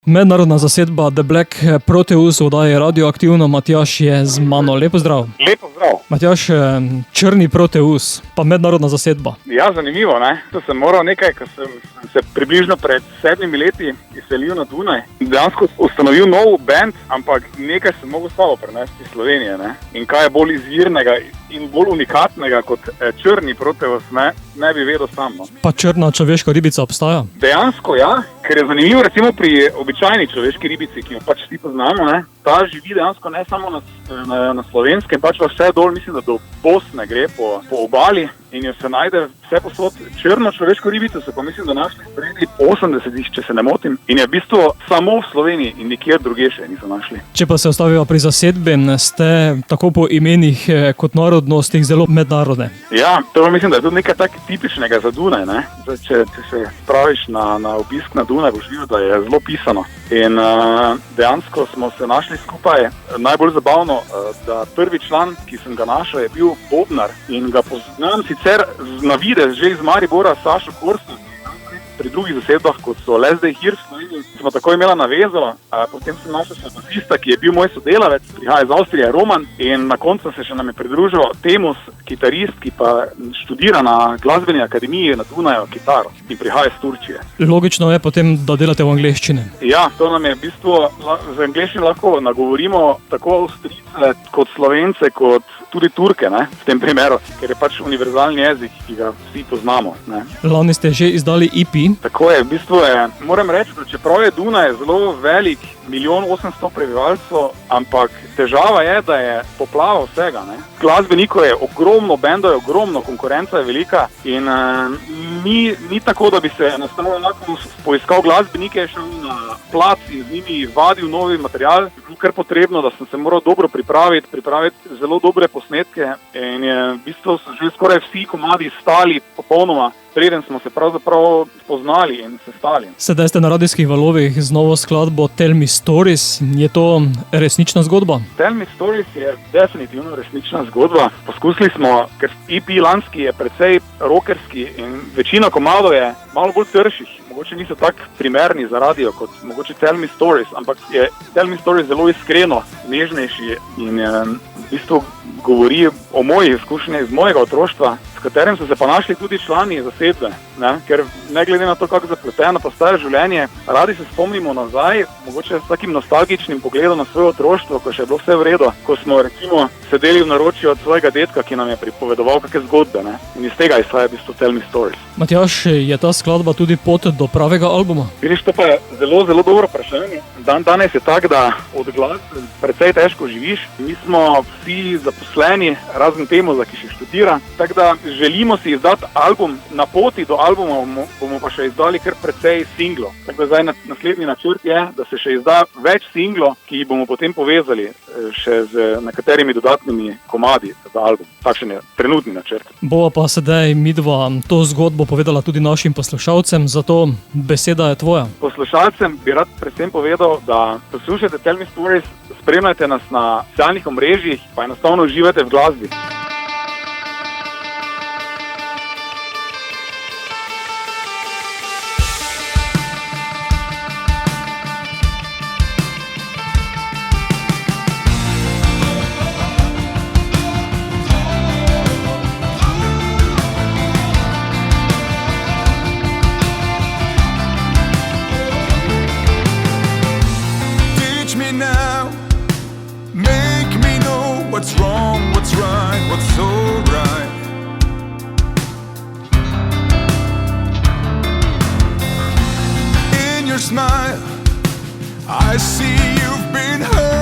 Mednarodna zasedba The Black Proteus oddaje Radioaktivno. Matjaž je z mano. Lepo zdrav. Lepo zdrav. Matjaž, črni Proteus, pa mednarodna zasedba. Ja, zanimivo, ne? To sem moral nekaj, ko sem se približno pred 7 leti izselil na Dunaj. Dejansko ustanovil nov band, ampak nekaj sem mogel stalo prenesti iz Slovenije, ne? In kaj je bolj izvirnega in bolj unikatnega kot črni Proteus, ne bi vedel sam, no. Pa črna človeška ribica obstaja? Dejansko ja, ker je zanimivo recimo pri običajni človeški ribici, ki jo pač vsi poznamo, ne? Ta živi dejansko ne samo na Slovenskem, pač pa vse dol, mislim, da do Bosne gre po obali in jo se najde vse posod. Črno človeško ribico so pa mislim, da našli spredi 80-ih, če se ne motim, in je v bistvu samo v Sloveniji in nikjer druge še niso našli. Če pa se ostavijo pri zasedbi, ste tako po imenih kot narodnostih zelo mednarodne. Ja, to mislim, da je tudi nekaj tak tipičnega za Dunaj, ne? Zdaj, če se spraviš na obisk na Dunaj, boš videl, da je zelo pisano. In dejansko smo se našli skupaj. Najbolj zabavno, da prvi član, ki sem ga našel, je bil bobnar in ga poznam sicer na videz že iz Maribora, Sašo Korsto. Pri drugih zasedbah, kot so Les Day Here, smo tako imela navezo, potem sem našel še basista, ki je bil moj sodelavec, prihaja iz Avstrije, Roman, in na koncu se še nam je pridružil Temus, kitarist, ki pa študira na glasbeni akademiji na Dunaju kitaro in prihaja iz Turčije. Logično je potem, da delate v angleščini. Ja, to nam je v bistvu, z angleščino lahko nagovorimo tako Avstrijce kot Slovence, kot tudi Turke, ne, v tem primeru, ker je pač univerzalni jezik, ki ga vsi poznamo, ne. Lani ste že izdali EP. Tako je, v bistvu je, moram reči, da čeprav je Dunaj zelo velik, 1.800.000 prebivalcev, ampak težava je, da je poplava vsega, ne. Glasbenikov je ogromno, bendov je ogromno, konkurenca je velika in ni tako, da bi se enostavno lahko poiskal glasbenike, šel na plac in z njimi vadil novi material. Je bilo kar potrebno, da sem se moral dobro pripraviti zelo dobre posnetke in je v bistvu so že skoraj vsi komadi stali popolnoma, preden smo se pravzaprav spoznali in se stali. Sedaj ste na radijskih valovih z novo skladbo Tell Me Stories. Je to resnična zgodba? Tell Me Stories je definitivno resnična zgodba. Poskusili smo, ker EP lanski je precej rockerski in večina komadov je malo bolj trših. Mogoče niso tako primerni za radio kot mogoče Tell Me Stories, ampak je Tell Me Stories zelo iskreno, nežnejši in v bistvu govori o mojih izkušnjah iz mojega otroštva, s katerim so se pa našli tudi člani zasedbe, ne? Ker ne glede na to, kako zapleteno postaje življenje, radi se spomnimo nazaj, mogoče s takim nostalgičnim pogledom na svoje otroštvo, ko še je bilo vse v redu, ko smo recimo sedeli v naročju od svojega dedka, ki nam je pripovedoval kakšne zgodbe, ne? In iz tega izhaja v bistvu Tell Me Stories. Matjaž, je ta skladba tudi pot do pravega albuma? Vidiš, to pa je zelo, zelo dobro vprašanje. Danes je tak, da od glasbe precej težko živiš. Mi smo vsi zaposleni, razen Temuza, ki še študira. Tako da želimo si izdati album. Na poti do albuma bomo pa še izdali kar precej singlov. Tako da zdaj naslednji načrt je, da se še izda več singlov, ki jih bomo potem povezali še z nekaterimi dodatnimi komadi za album. Takšen je trenutni načrt. Bova pa sedaj midva to zgodbo povedala tudi našim poslušalcem, zato beseda je tvoja. Poslušalcem bi rad predvsem povedal, da poslušajte Tell Me Stories, spremljajte nas na socialnih omrežjih, pa enostavno uživajte v glasbi. What's wrong, what's right, what's so right? In your smile, I see you've been hurt.